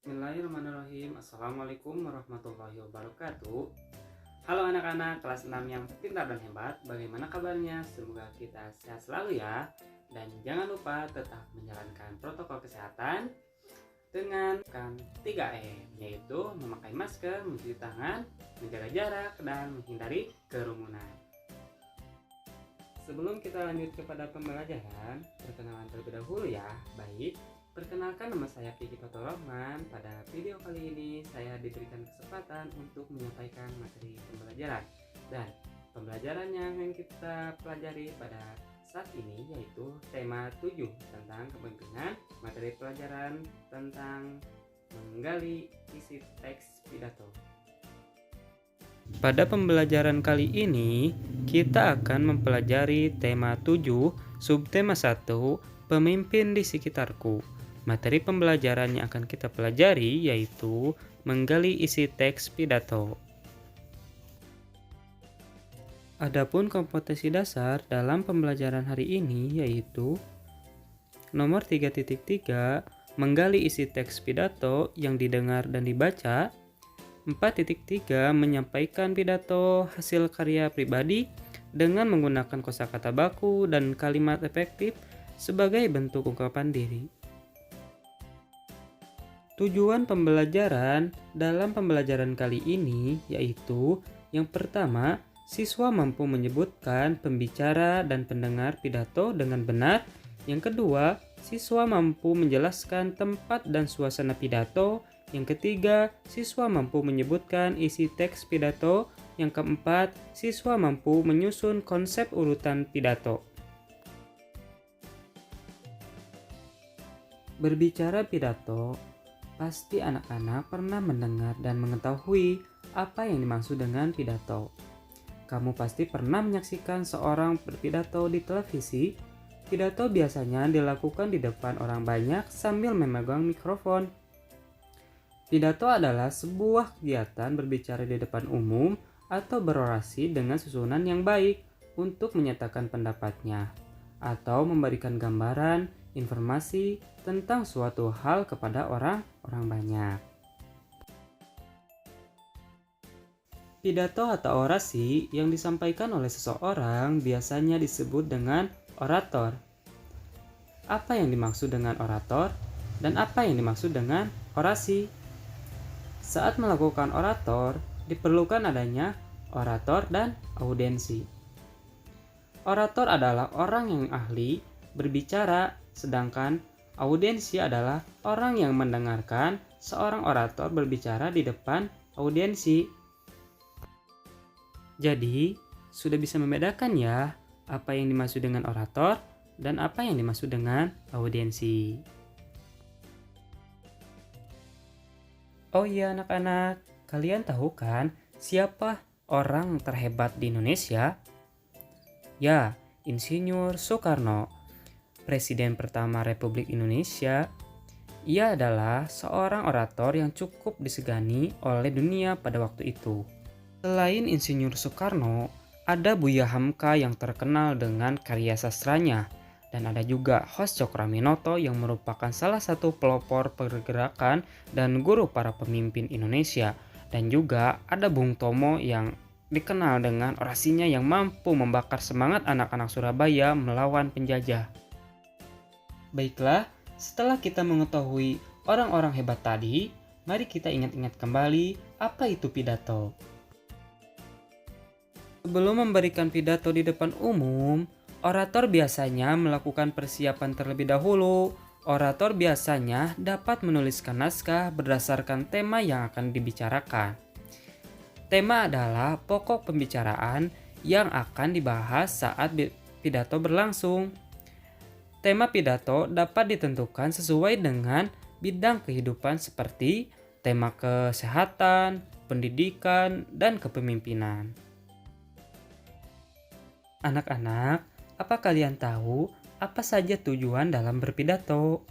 Bismillahirrahmanirrahim. Assalamualaikum warahmatullahi wabarakatuh. Halo anak-anak kelas 6 yang pintar dan hebat. Bagaimana kabarnya? Semoga kita sehat selalu ya. Dan jangan lupa tetap menjalankan protokol kesehatan dengan 3M, yaitu memakai masker, mencuci tangan, menjaga jarak, dan menghindari kerumunan. Sebelum kita lanjut kepada pembelajaran, perkenalan terlebih dahulu ya. Baik, perkenalkan, nama saya Kiki Fathurrahman. Pada video kali ini saya diberikan kesempatan untuk menyampaikan materi pembelajaran. Dan pembelajaran yang kita pelajari pada saat ini yaitu tema 7 tentang kepemimpinan, materi pelajaran tentang menggali isi teks pidato. Pada pembelajaran kali ini, kita akan mempelajari tema 7, subtema 1, pemimpin di sekitarku. Materi pembelajaran yang akan kita pelajari yaitu menggali isi teks pidato. Adapun kompetensi dasar dalam pembelajaran hari ini yaitu nomor 3.3, menggali isi teks pidato yang didengar dan dibaca. 4.3, menyampaikan pidato hasil karya pribadi dengan menggunakan kosakata baku dan kalimat efektif sebagai bentuk ungkapan diri. Tujuan pembelajaran dalam pembelajaran kali ini yaitu yang pertama, siswa mampu menyebutkan pembicara dan pendengar pidato dengan benar. Yang kedua, siswa mampu menjelaskan tempat dan suasana pidato. Yang ketiga, siswa mampu menyebutkan isi teks pidato. Yang keempat, siswa mampu menyusun konsep urutan pidato. Berbicara pidato, pasti anak-anak pernah mendengar dan mengetahui apa yang dimaksud dengan pidato. Kamu pasti pernah menyaksikan seorang berpidato di televisi. Pidato biasanya dilakukan di depan orang banyak sambil memegang mikrofon. Pidato adalah sebuah kegiatan berbicara di depan umum atau berorasi dengan susunan yang baik untuk menyatakan pendapatnya atau memberikan gambaran, informasi tentang suatu hal kepada orang banyak. Pidato atau orasi yang disampaikan oleh seseorang biasanya disebut dengan orator. Apa yang dimaksud dengan orator dan apa yang dimaksud dengan orasi? Saat melakukan orator, diperlukan adanya orator dan audiensi. Orator adalah orang yang ahli berbicara, sedangkan audiensi adalah orang yang mendengarkan seorang orator berbicara di depan audiensi. Jadi, sudah bisa membedakan ya apa yang dimaksud dengan orator dan apa yang dimaksud dengan audiensi. Oh iya anak-anak, kalian tahu kan siapa orang terhebat di Indonesia? Ya, Insinyur Soekarno, Presiden pertama Republik Indonesia. Ia adalah seorang orator yang cukup disegani oleh dunia pada waktu itu. Selain Insinyur Soekarno, ada Buya Hamka yang terkenal dengan karya sastranya. Dan ada juga Hos Cokroaminoto yang merupakan salah satu pelopor pergerakan dan guru para pemimpin Indonesia. Dan juga ada Bung Tomo yang dikenal dengan orasinya yang mampu membakar semangat anak-anak Surabaya melawan penjajah. Baiklah, setelah kita mengetahui orang-orang hebat tadi, mari kita ingat-ingat kembali apa itu pidato. Sebelum memberikan pidato di depan umum, orator biasanya melakukan persiapan terlebih dahulu. Orator biasanya dapat menuliskan naskah berdasarkan tema yang akan dibicarakan. Tema adalah pokok pembicaraan yang akan dibahas saat pidato berlangsung. Tema pidato dapat ditentukan sesuai dengan bidang kehidupan seperti tema kesehatan, pendidikan, dan kepemimpinan. Anak-anak, apa kalian tahu apa saja tujuan dalam berpidato?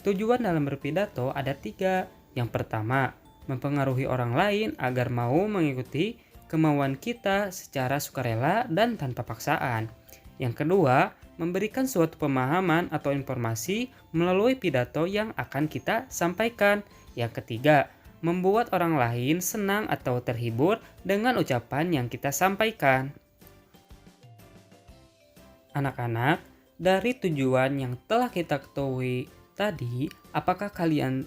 Tujuan dalam berpidato ada 3. Yang pertama, mempengaruhi orang lain agar mau mengikuti kemauan kita secara sukarela dan tanpa paksaan. Yang kedua, memberikan suatu pemahaman atau informasi melalui pidato yang akan kita sampaikan. Yang ketiga, membuat orang lain senang atau terhibur dengan ucapan yang kita sampaikan. Anak-anak, dari tujuan yang telah kita ketahui tadi, apakah kalian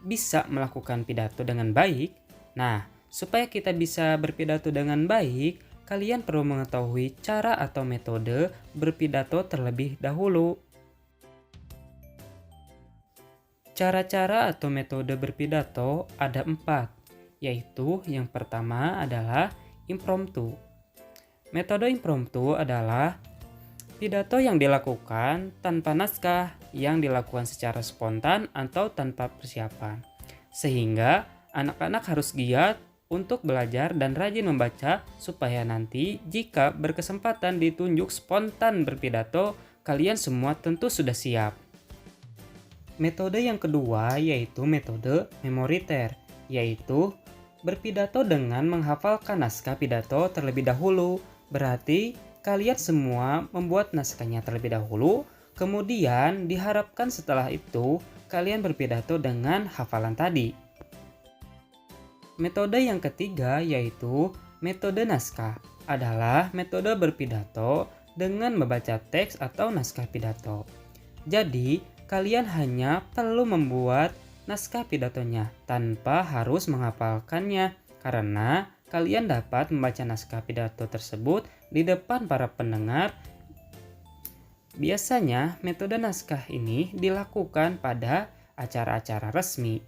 bisa melakukan pidato dengan baik? Nah, supaya kita bisa berpidato dengan baik, kalian perlu mengetahui cara atau metode berpidato terlebih dahulu. Cara-cara atau metode berpidato ada 4, yaitu yang pertama adalah impromptu. Metode impromptu adalah pidato yang dilakukan tanpa naskah, yang dilakukan secara spontan atau tanpa persiapan. Sehingga anak-anak harus giat untuk belajar dan rajin membaca supaya nanti jika berkesempatan ditunjuk spontan berpidato, kalian semua tentu sudah siap. Metode yang kedua yaitu metode memoriter, yaitu berpidato dengan menghafalkan naskah pidato terlebih dahulu. Berarti kalian semua membuat naskahnya terlebih dahulu, kemudian diharapkan setelah itu kalian berpidato dengan hafalan tadi. Metode yang ketiga yaitu metode naskah, adalah metode berpidato dengan membaca teks atau naskah pidato. Jadi, kalian hanya perlu membuat naskah pidatonya tanpa harus menghafalkannya, karena kalian dapat membaca naskah pidato tersebut di depan para pendengar. Biasanya, metode naskah ini dilakukan pada acara-acara resmi.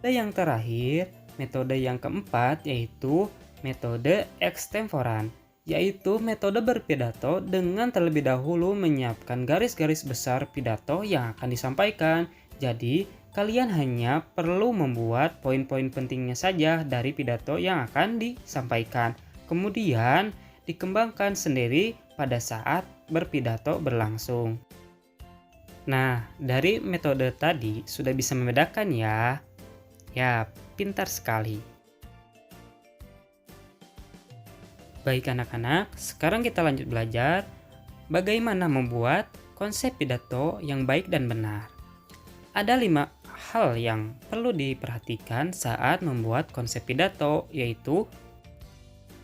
Metode yang terakhir, metode yang keempat yaitu metode extemporan, yaitu metode berpidato dengan terlebih dahulu menyiapkan garis-garis besar pidato yang akan disampaikan. Jadi, kalian hanya perlu membuat poin-poin pentingnya saja dari pidato yang akan disampaikan. Kemudian, dikembangkan sendiri pada saat berpidato berlangsung. Nah, dari metode tadi sudah bisa membedakan ya? Ya, pintar sekali. Baik anak-anak, sekarang kita lanjut belajar bagaimana membuat konsep pidato yang baik dan benar. Ada 5 hal yang perlu diperhatikan saat membuat konsep pidato, yaitu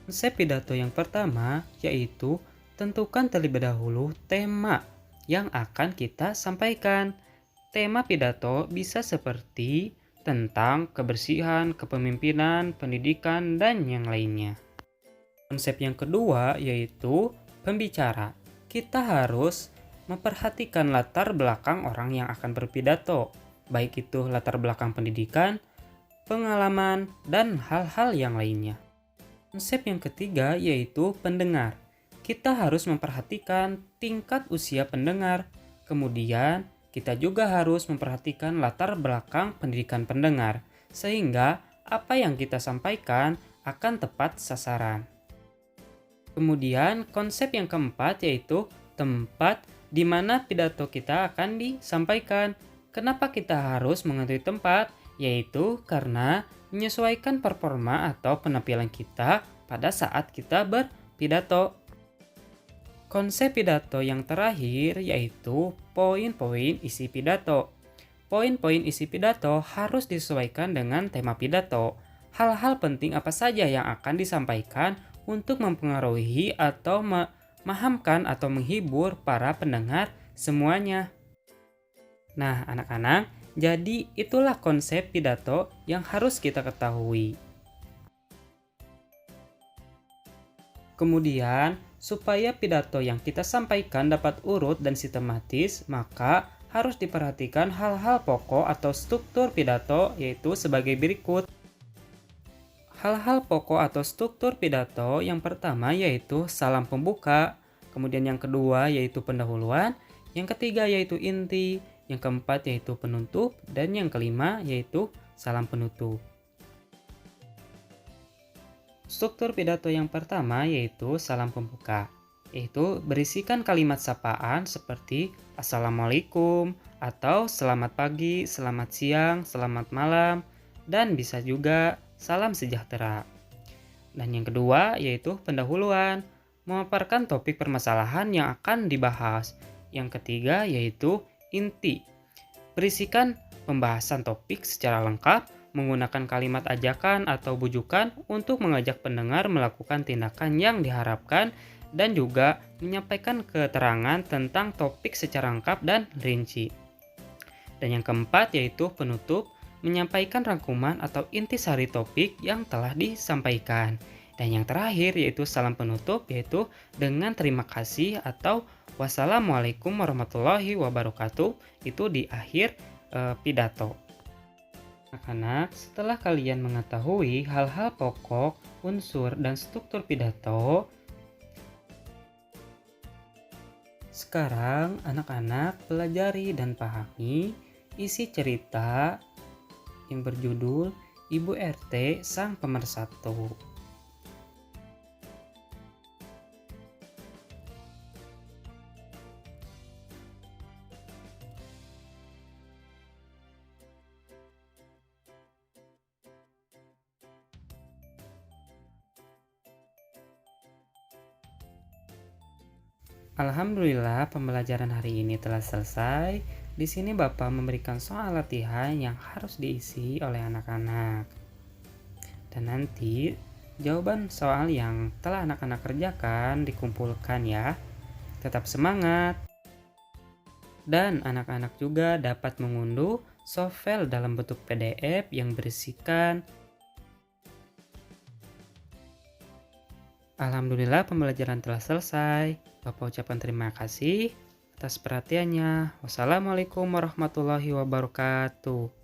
konsep pidato yang pertama yaitu tentukan terlebih dahulu tema yang akan kita sampaikan. Tema pidato bisa seperti tentang kebersihan, kepemimpinan, pendidikan, dan yang lainnya. Konsep yang kedua yaitu pembicara. Kita harus memperhatikan latar belakang orang yang akan berpidato, baik itu latar belakang pendidikan, pengalaman, dan hal-hal yang lainnya. Konsep yang ketiga yaitu pendengar. Kita harus memperhatikan tingkat usia pendengar. Kemudian, kita juga harus memperhatikan latar belakang pendidikan pendengar, sehingga apa yang kita sampaikan akan tepat sasaran. Kemudian, konsep yang keempat yaitu tempat di mana pidato kita akan disampaikan. Kenapa kita harus mengetahui tempat? Yaitu karena menyesuaikan performa atau penampilan kita pada saat kita berpidato. Konsep pidato yang terakhir yaitu poin-poin isi pidato. Poin-poin isi pidato harus disesuaikan dengan tema pidato. Hal-hal penting apa saja yang akan disampaikan untuk mempengaruhi atau memahamkan atau menghibur para pendengar semuanya. Nah, anak-anak, jadi itulah konsep pidato yang harus kita ketahui. Kemudian, supaya pidato yang kita sampaikan dapat urut dan sistematis, maka harus diperhatikan hal-hal pokok atau struktur pidato, yaitu sebagai berikut. Hal-hal pokok atau struktur pidato yang pertama yaitu salam pembuka, kemudian yang kedua yaitu pendahuluan, yang ketiga yaitu inti, yang keempat yaitu penutup, dan yang kelima yaitu salam penutup. Struktur pidato yang pertama yaitu salam pembuka, yaitu berisikan kalimat sapaan seperti Assalamualaikum atau selamat pagi, selamat siang, selamat malam, dan bisa juga salam sejahtera. Dan yang kedua yaitu pendahuluan, memaparkan topik permasalahan yang akan dibahas. Yang ketiga yaitu inti. Berisikan pembahasan topik secara lengkap, menggunakan kalimat ajakan atau bujukan untuk mengajak pendengar melakukan tindakan yang diharapkan dan juga menyampaikan keterangan tentang topik secara lengkap dan rinci. Dan yang keempat yaitu penutup, menyampaikan rangkuman atau intisari topik yang telah disampaikan. Dan yang terakhir yaitu salam penutup, yaitu dengan terima kasih atau wassalamualaikum warahmatullahi wabarakatuh, itu di akhir pidato. Anak-anak, setelah kalian mengetahui hal-hal pokok, unsur, dan struktur pidato, sekarang anak-anak pelajari dan pahami isi cerita yang berjudul Ibu RT Sang Pemersatu. Alhamdulillah pembelajaran hari ini telah selesai. Di sini Bapak memberikan soal latihan yang harus diisi oleh anak-anak. Dan nanti jawaban soal yang telah anak-anak kerjakan dikumpulkan ya. Tetap semangat. Dan anak-anak juga dapat mengunduh softfile dalam bentuk PDF yang berisikan. Alhamdulillah pembelajaran telah selesai. Bapak ucapkan terima kasih atas perhatiannya. Wassalamualaikum warahmatullahi wabarakatuh.